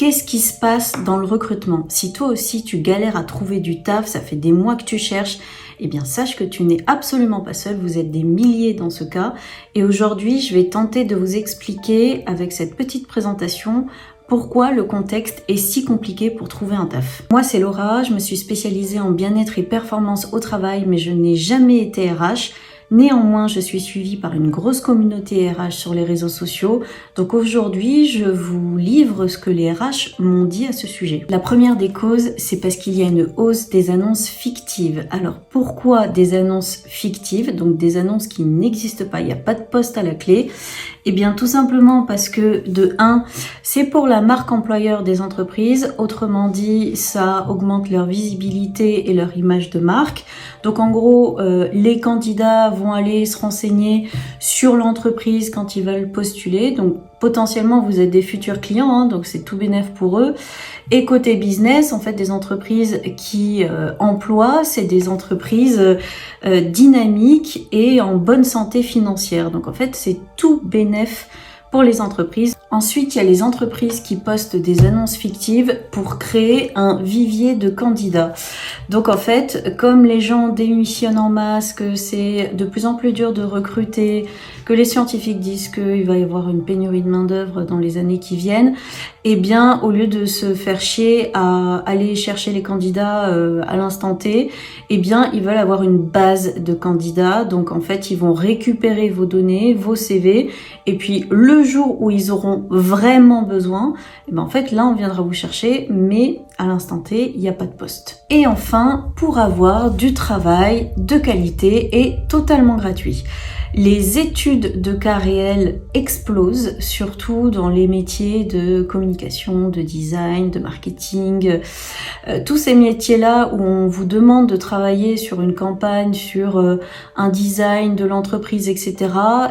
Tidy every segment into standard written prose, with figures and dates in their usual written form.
qu'est-ce qui se passe dans le recrutement? Si toi aussi tu galères à trouver du taf, ça fait des mois que tu cherches, eh bien sache que tu n'es absolument pas seul, vous êtes des milliers dans ce cas. Et aujourd'hui, je vais tenter de vous expliquer avec cette petite présentation pourquoi le contexte est si compliqué pour trouver un taf. Moi c'est Laura, je me suis spécialisée en bien-être et performance au travail, mais je n'ai jamais été RH. Néanmoins, je suis suivie par une grosse communauté RH sur les réseaux sociaux. Donc aujourd'hui, je vous livre ce que les RH m'ont dit à ce sujet. La première des causes, c'est parce qu'il y a une hausse des annonces fictives. Alors pourquoi des annonces fictives? Donc des annonces qui n'existent pas, il n'y a pas de poste à la clé. Eh bien tout simplement parce que de 1, c'est pour la marque employeur des entreprises, autrement dit ça augmente leur visibilité et leur image de marque. Donc en gros les candidats vont aller se renseigner sur l'entreprise quand ils veulent postuler, donc potentiellement vous êtes des futurs clients, hein, donc c'est tout bénef pour eux. Et côté business, en fait, des entreprises qui emploient, c'est des entreprises dynamiques et en bonne santé financière. Donc en fait, c'est tout bénef pour les entreprises. Ensuite, il y a les entreprises qui postent des annonces fictives pour créer un vivier de candidats. Donc en fait, comme les gens démissionnent en masse, que c'est de plus en plus dur de recruter, que les scientifiques disent qu'il va y avoir une pénurie de main-d'œuvre dans les années qui viennent, eh bien, au lieu de se faire chier à aller chercher les candidats à l'instant T, eh bien, ils veulent avoir une base de candidats. Donc en fait, ils vont récupérer vos données, vos CV, et puis le jour où ils auront vraiment besoin, et ben en fait là on viendra vous chercher, mais à l'instant T il n'y a pas de poste. Et enfin, pour avoir du travail de qualité et totalement gratuit. Les études de cas réels explosent, surtout dans les métiers de communication, de design, de marketing, tous ces métiers-là où on vous demande de travailler sur une campagne, sur un design de l'entreprise, etc.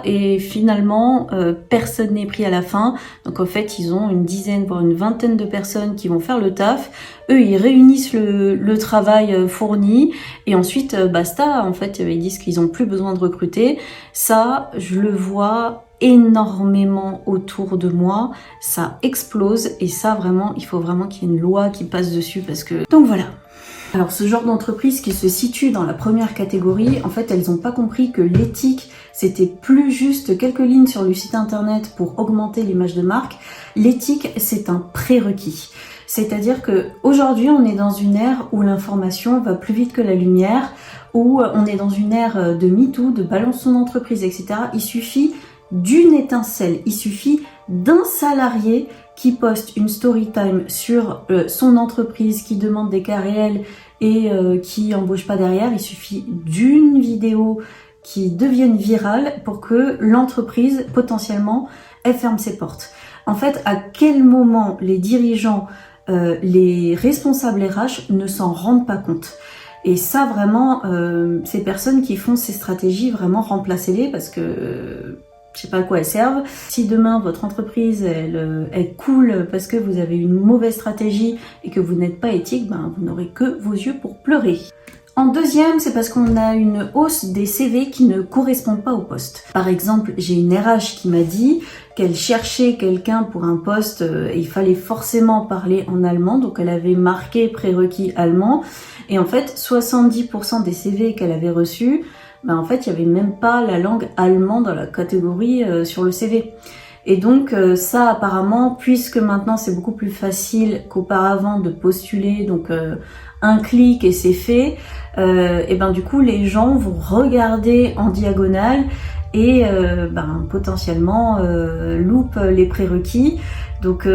Et finalement, personne n'est pris à la fin. Donc en fait, ils ont une dizaine, voire une vingtaine de personnes qui vont faire le taf. Eux, ils réunissent le travail fourni et ensuite, basta. En fait, ils disent qu'ils n'ont plus besoin de recruter. Ça, je le vois énormément autour de moi. Ça explose et ça, vraiment, il faut vraiment qu'il y ait une loi qui passe dessus parce que... Donc voilà. Alors ce genre d'entreprise qui se situe dans la première catégorie, en fait, elles n'ont pas compris que l'éthique, c'était plus juste quelques lignes sur le site internet pour augmenter l'image de marque. L'éthique, c'est un prérequis. C'est-à-dire que aujourd'hui, on est dans une ère où l'information va plus vite que la lumière, où on est dans une ère de MeToo, de balance son entreprise, etc. Il suffit d'une étincelle, il suffit d'un salarié qui poste une story time sur son entreprise, qui demande des cas réels et qui embauche pas derrière. Il suffit d'une vidéo qui devienne virale pour que l'entreprise, potentiellement, elle ferme ses portes. En fait, à quel moment les dirigeants, les responsables RH ne s'en rendent pas compte? Et ça, vraiment, ces personnes qui font ces stratégies, vraiment, remplacez-les parce que... je sais pas à quoi elles servent. Si demain votre entreprise elle coule parce que vous avez une mauvaise stratégie et que vous n'êtes pas éthique, ben vous n'aurez que vos yeux pour pleurer. En deuxième, c'est parce qu'on a une hausse des CV qui ne correspondent pas au poste. Par exemple, j'ai une RH qui m'a dit qu'elle cherchait quelqu'un pour un poste et il fallait forcément parler en allemand, donc elle avait marqué prérequis allemand. Et en fait, 70% des CV qu'elle avait reçus, ben en fait, il n'y avait même pas la langue allemande dans la catégorie sur le CV. Et donc ça, apparemment, puisque maintenant c'est beaucoup plus facile qu'auparavant de postuler, donc un clic et c'est fait, et ben du coup les gens vont regarder en diagonale et ben potentiellement loupent les prérequis. Donc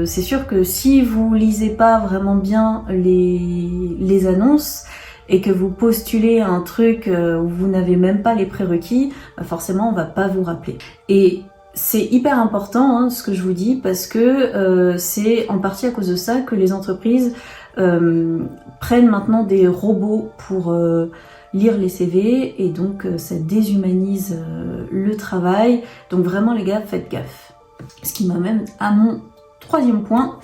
c'est sûr que si vous lisez pas vraiment bien les annonces, et que vous postulez un truc où vous n'avez même pas les prérequis, bah forcément on va pas vous rappeler. Et c'est hyper important ce que je vous dis parce que c'est en partie à cause de ça que les entreprises prennent maintenant des robots pour lire les CV et donc ça déshumanise le travail. Donc vraiment les gars, faites gaffe. Ce qui m'amène à mon troisième point,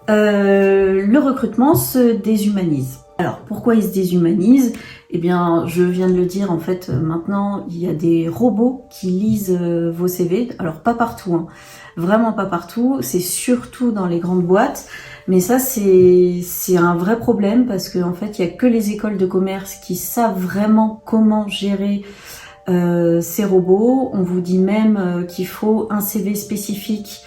le recrutement se déshumanise. Alors pourquoi ils se déshumanisent? Eh bien, je viens de le dire, en fait, maintenant, il y a des robots qui lisent vos CV. Alors pas partout, hein. Vraiment pas partout, c'est surtout dans les grandes boîtes. Mais ça, c'est un vrai problème parce qu'en fait, il y a que les écoles de commerce qui savent vraiment comment gérer ces robots. On vous dit même qu'il faut un CV spécifique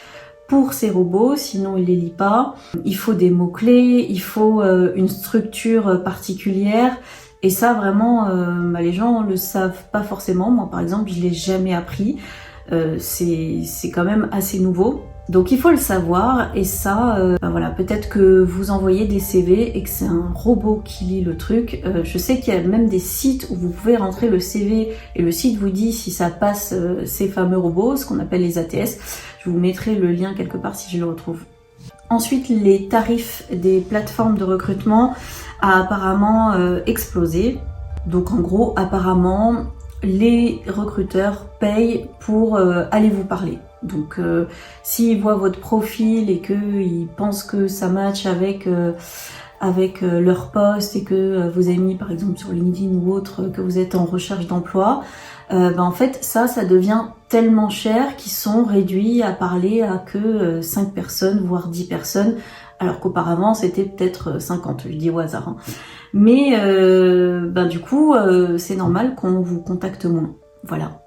pour ces robots, sinon il les lit pas. Il faut des mots-clés, il faut une structure particulière. Et ça, vraiment, les gens le savent pas forcément. Moi, par exemple, je l'ai jamais appris. C'est quand même assez nouveau. Donc il faut le savoir, et ça, voilà, peut-être que vous envoyez des CV et que c'est un robot qui lit le truc. Je sais qu'il y a même des sites où vous pouvez rentrer le CV et le site vous dit si ça passe ces fameux robots, ce qu'on appelle les ATS. Je vous mettrai le lien quelque part si je le retrouve. Ensuite, les tarifs des plateformes de recrutement a apparemment explosé. Donc en gros, apparemment, les recruteurs payent pour aller vous parler. Donc s'ils voient votre profil et qu'ils pensent que ça match avec leur poste et que vous avez mis par exemple sur LinkedIn ou autre que vous êtes en recherche d'emploi, en fait ça devient tellement cher qu'ils sont réduits à parler à que 5 personnes voire 10 personnes, alors qu'auparavant c'était peut-être 50, je dis au hasard, hein. Mais du coup c'est normal qu'on vous contacte moins, voilà.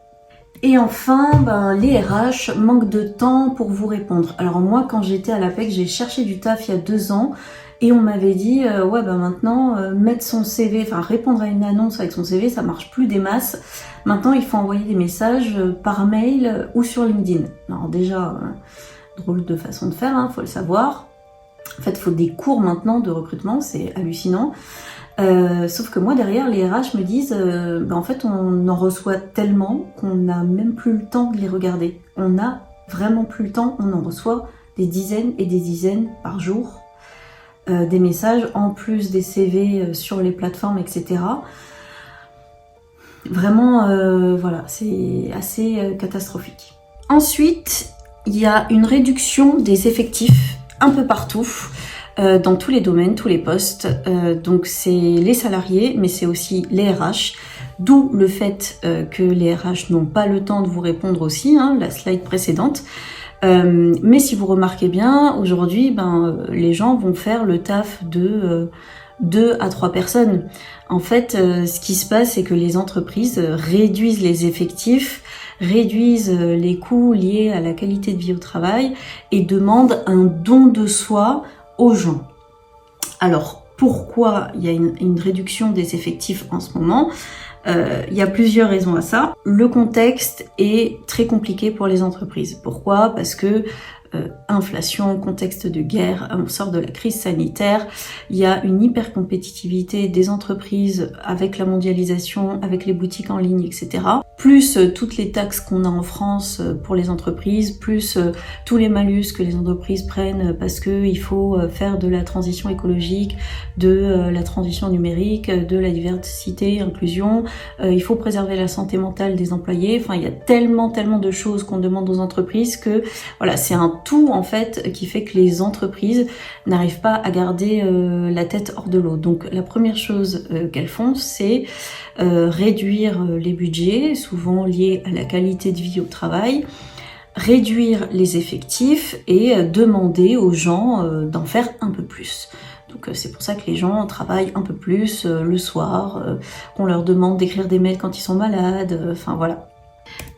Et enfin, les RH manquent de temps pour vous répondre. Alors moi, quand j'étais à l'APEC, j'ai cherché du taf il y a 2 ans et on m'avait dit maintenant mettre son CV, enfin répondre à une annonce avec son CV, ça marche plus des masses. Maintenant, il faut envoyer des messages par mail ou sur LinkedIn. Alors déjà, drôle de façon de faire, hein, faut le savoir. En fait, il faut des cours maintenant de recrutement, c'est hallucinant. Sauf que moi derrière les RH me disent en fait on en reçoit tellement qu'on n'a même plus le temps de les regarder. On n'a vraiment plus le temps, on en reçoit des dizaines et des dizaines par jour, des messages en plus des CV sur les plateformes, etc. Vraiment voilà, c'est assez catastrophique. Ensuite, il y a une réduction des effectifs un peu partout. Dans tous les domaines, tous les postes. Donc c'est les salariés, mais c'est aussi les RH. D'où le fait que les RH n'ont pas le temps de vous répondre aussi, hein, la slide précédente. Mais si vous remarquez bien, aujourd'hui, les gens vont faire le taf de 2 à 3 personnes. En fait, ce qui se passe, c'est que les entreprises réduisent les effectifs, réduisent les coûts liés à la qualité de vie au travail et demandent un don de soi aux gens. Alors, pourquoi il y a une réduction des effectifs en ce moment? Il y a plusieurs raisons à ça. Le contexte est très compliqué pour les entreprises. Pourquoi? Parce que inflation, contexte de guerre, on sort de la crise sanitaire, il y a une hyper compétitivité des entreprises avec la mondialisation, avec les boutiques en ligne, etc. Plus toutes les taxes qu'on a en France pour les entreprises, plus tous les malus que les entreprises prennent parce que il faut faire de la transition écologique, de la transition numérique, de la diversité, inclusion, il faut préserver la santé mentale des employés. Enfin, il y a tellement de choses qu'on demande aux entreprises que voilà, c'est un tout en fait qui fait que les entreprises n'arrivent pas à garder la tête hors de l'eau. Donc la première chose qu'elles font, c'est réduire les budgets, souvent liés à la qualité de vie au travail, réduire les effectifs et demander aux gens d'en faire un peu plus. Donc c'est pour ça que les gens travaillent un peu plus le soir, qu'on leur demande d'écrire des mails quand ils sont malades, enfin voilà.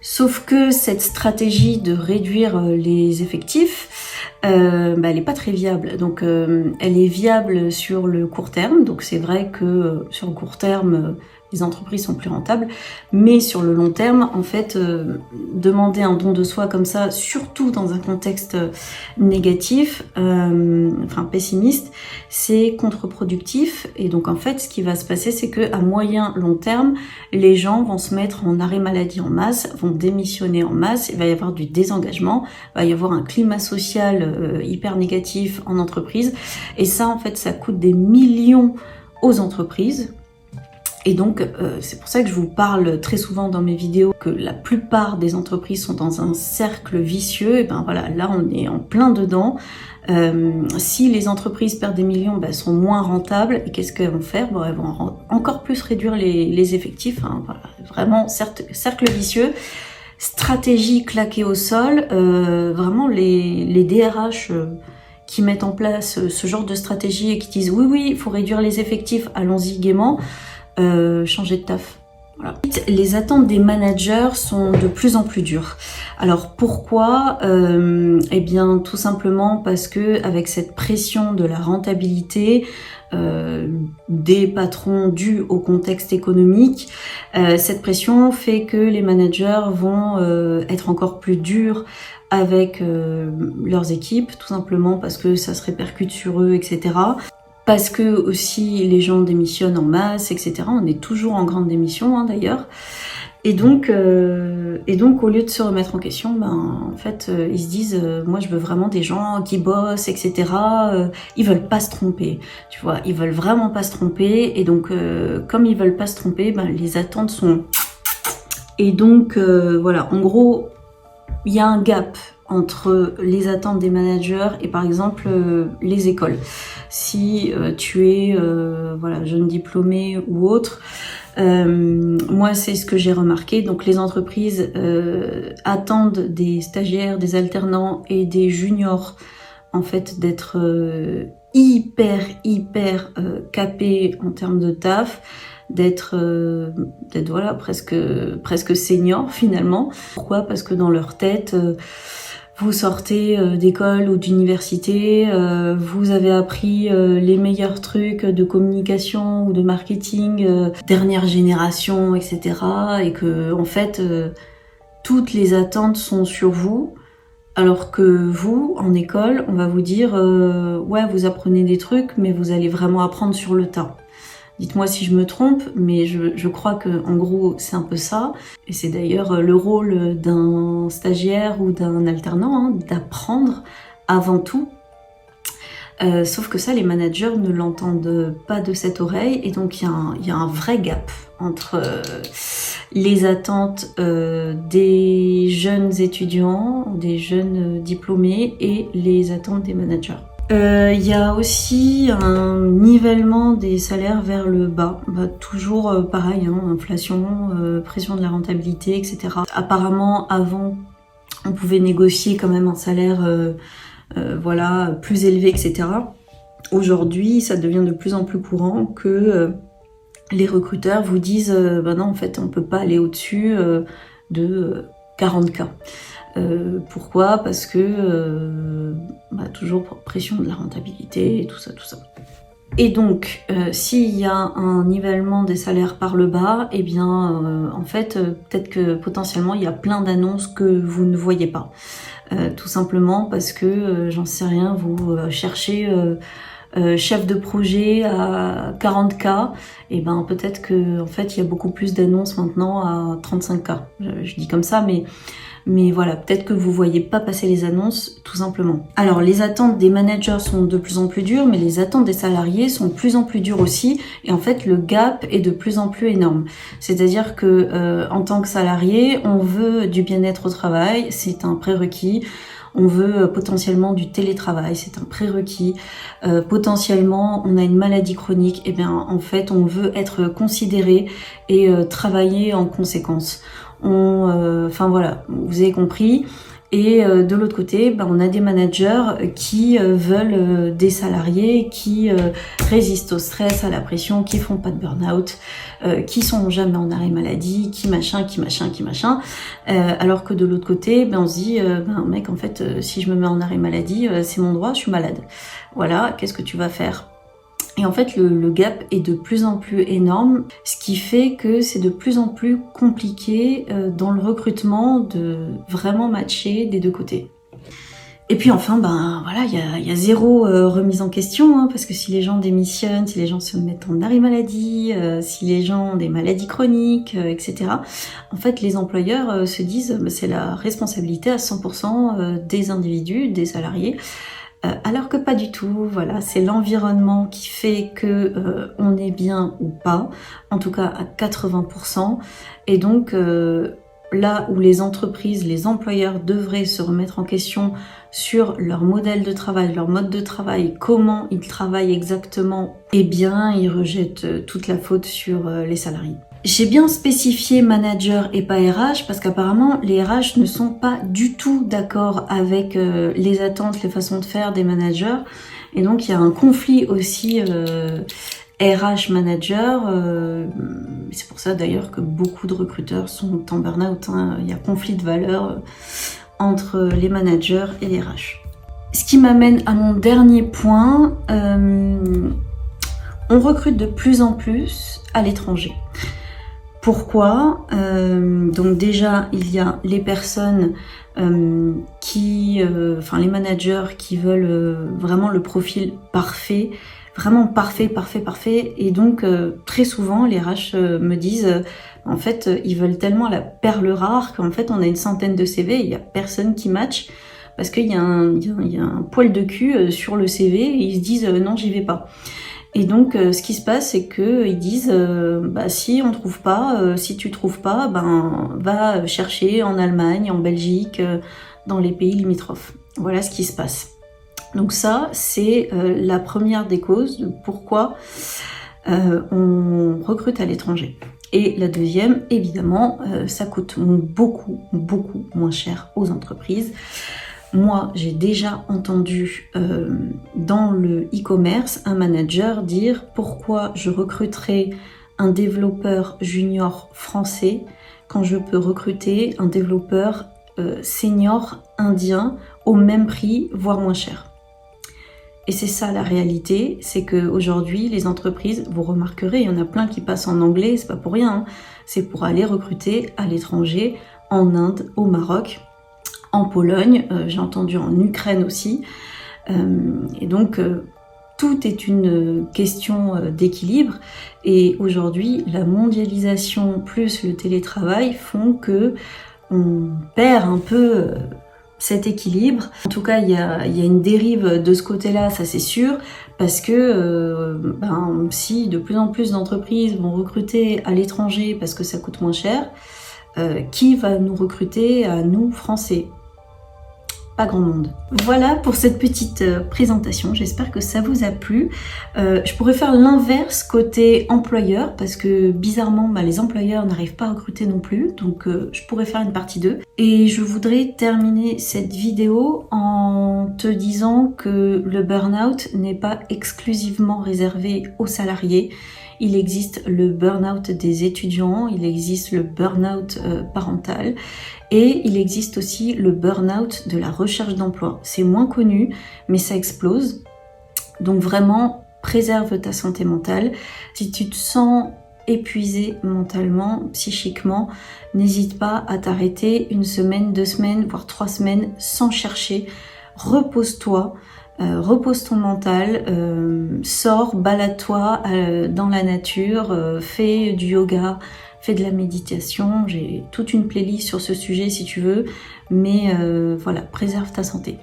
Sauf que cette stratégie de réduire les effectifs, elle n'est pas très viable. Donc elle est viable sur le court terme, donc c'est vrai que sur le court terme, les entreprises sont plus rentables, mais sur le long terme, en fait, demander un don de soi comme ça, surtout dans un contexte négatif, pessimiste, c'est contre-productif. Et donc en fait, ce qui va se passer, c'est que à moyen long terme, les gens vont se mettre en arrêt maladie en masse, vont démissionner en masse, il va y avoir du désengagement, il va y avoir un climat social hyper négatif en entreprise. Et ça, en fait, ça coûte des millions aux entreprises. Et donc, c'est pour ça que je vous parle très souvent dans mes vidéos que la plupart des entreprises sont dans un cercle vicieux. Et ben voilà, là on est en plein dedans. Si les entreprises perdent des millions, ben, elles sont moins rentables. Et qu'est-ce qu'elles vont faire? Bon, elles vont encore plus réduire les effectifs. Hein, voilà, vraiment, cercle vicieux. Stratégie claquée au sol. Vraiment, les DRH... qui mettent en place ce genre de stratégie et qui disent oui, il faut réduire les effectifs, allons-y gaiement, changer de taf. Voilà. Les attentes des managers sont de plus en plus dures. Alors pourquoi? Eh bien tout simplement parce que avec cette pression de la rentabilité des patrons due au contexte économique, cette pression fait que les managers vont être encore plus durs avec leurs équipes, tout simplement parce que ça se répercute sur eux, etc. Parce que aussi les gens démissionnent en masse, etc. On est toujours en grande démission hein, d'ailleurs. Et donc au lieu de se remettre en question, en fait ils se disent moi je veux vraiment des gens qui bossent, etc. Ils veulent pas se tromper, tu vois, ils veulent vraiment pas se tromper. Et donc comme ils veulent pas se tromper, les attentes sont... Et donc voilà, en gros il y a un gap entre les attentes des managers et par exemple les écoles. Si tu es voilà, jeune diplômé ou autre, moi c'est ce que j'ai remarqué. Donc les entreprises attendent des stagiaires, des alternants et des juniors en fait d'être hyper capés en termes de taf, d'être voilà presque senior finalement. Pourquoi? Parce que dans leur tête vous sortez d'école ou d'université, vous avez appris les meilleurs trucs de communication ou de marketing, dernière génération, etc. Et que en fait toutes les attentes sont sur vous. Alors que vous, en école, on va vous dire ouais, vous apprenez des trucs, mais vous allez vraiment apprendre sur le tas. Dites-moi si je me trompe, mais je crois que en gros c'est un peu ça. Et c'est d'ailleurs le rôle d'un stagiaire ou d'un alternant, hein, d'apprendre avant tout. Sauf que ça, les managers ne l'entendent pas de cette oreille. Et donc il y a un vrai gap entre les attentes des jeunes étudiants, des jeunes diplômés et les attentes des managers. Il y a aussi un nivellement des salaires vers le bas, toujours pareil, hein, inflation, pression de la rentabilité, etc. Apparemment, avant, on pouvait négocier quand même un salaire voilà, plus élevé, etc. Aujourd'hui, ça devient de plus en plus courant que les recruteurs vous disent non, en fait, on peut pas aller au-dessus de 40K. Pourquoi? Parce que toujours pression de la rentabilité et tout ça. Et donc, s'il y a un nivellement des salaires par le bas, eh bien, en fait, peut-être que potentiellement, il y a plein d'annonces que vous ne voyez pas. Tout simplement parce que, j'en sais rien, vous cherchez chef de projet à 40K, et ben peut-être que en fait, il y a beaucoup plus d'annonces maintenant à 35K. Je dis comme ça, mais voilà, peut-être que vous voyez pas passer les annonces, tout simplement. Alors, les attentes des managers sont de plus en plus dures, mais les attentes des salariés sont de plus en plus dures aussi. Et en fait, le gap est de plus en plus énorme. C'est-à-dire que en tant que salarié, on veut du bien-être au travail, c'est un prérequis. On veut potentiellement du télétravail, c'est un prérequis. Potentiellement, on a une maladie chronique, et bien en fait, on veut être considéré et travailler en conséquence. Enfin voilà, vous avez compris. Et de l'autre côté, on a des managers qui veulent des salariés qui résistent au stress, à la pression, qui font pas de burn-out, qui sont jamais en arrêt maladie, qui machin. Alors que de l'autre côté, on se dit, mec, en fait, si je me mets en arrêt maladie, c'est mon droit, je suis malade. Voilà, qu'est-ce que tu vas faire ? Et en fait, le gap est de plus en plus énorme, ce qui fait que c'est de plus en plus compliqué dans le recrutement de vraiment matcher des deux côtés. Et puis enfin, voilà, il y a zéro remise en question, hein, parce que si les gens démissionnent, si les gens se mettent en arrêt maladie, si les gens ont des maladies chroniques, etc., en fait, les employeurs se disent c'est la responsabilité à 100% des individus, des salariés. alors que pas du tout. Voilà, c'est l'environnement qui fait que on est bien ou pas, en tout cas à 80%. Et donc là où les entreprises, les employeurs devraient se remettre en question sur leur modèle de travail, leur mode de travail, comment ils travaillent exactement, eh bien ils rejettent toute la faute sur les salariés. J'ai bien spécifié manager et pas RH parce qu'apparemment les RH ne sont pas du tout d'accord avec les attentes, les façons de faire des managers, et donc il y a un conflit aussi RH manager, c'est pour ça d'ailleurs que beaucoup de recruteurs sont en burn-out, hein. Il y a conflit de valeurs entre les managers et les RH. Ce qui m'amène à mon dernier point, on recrute de plus en plus à l'étranger. Pourquoi? Donc déjà, il y a les personnes les managers qui veulent vraiment le profil parfait, vraiment parfait, et donc très souvent les RH me disent en fait ils veulent tellement la perle rare qu'en fait on a une centaine de CV et il n'y a personne qui match parce qu'il y a un poil de cul sur le CV et ils se disent non, j'y vais pas. Et donc ce qui se passe, c'est que ils disent si on trouve pas, si tu trouves pas, va chercher en Allemagne, en Belgique, dans les pays limitrophes. Voilà ce qui se passe. Donc ça, c'est la première des causes de pourquoi on recrute à l'étranger. Et la deuxième, évidemment, ça coûte beaucoup moins cher aux entreprises. Moi, j'ai déjà entendu dans le e-commerce un manager dire pourquoi je recruterai un développeur junior français quand je peux recruter un développeur senior indien au même prix, voire moins cher. Et c'est ça la réalité, c'est qu'aujourd'hui, les entreprises, vous remarquerez, il y en a plein qui passent en anglais, c'est pas pour rien, hein. C'est pour aller recruter à l'étranger, en Inde, au Maroc, en Pologne, j'ai entendu en Ukraine aussi. Et donc, tout est une question d'équilibre. Et aujourd'hui, la mondialisation plus le télétravail font que on perd un peu cet équilibre. En tout cas, il y a une dérive de ce côté-là, ça c'est sûr, parce que si de plus en plus d'entreprises vont recruter à l'étranger parce que ça coûte moins cher, qui va nous recruter à nous, Français ? Pas grand monde. Voilà pour cette petite présentation, j'espère que ça vous a plu. Je pourrais faire l'inverse côté employeur, parce que bizarrement les employeurs n'arrivent pas à recruter non plus, donc je pourrais faire une partie 2. Et je voudrais terminer cette vidéo en te disant que le burn-out n'est pas exclusivement réservé aux salariés. Il existe le burn-out des étudiants, il existe le burn-out parental et il existe aussi le burn-out de la recherche d'emploi. C'est moins connu, mais ça explose. Donc vraiment, préserve ta santé mentale. Si tu te sens épuisé mentalement, psychiquement, n'hésite pas à t'arrêter 1 semaine, 2 semaines, voire 3 semaines sans chercher. Repose-toi. Repose ton mental, sors, balade-toi dans la nature, fais du yoga, fais de la méditation. J'ai toute une playlist sur ce sujet si tu veux, mais voilà, préserve ta santé.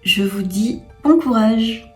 Je vous dis bon courage!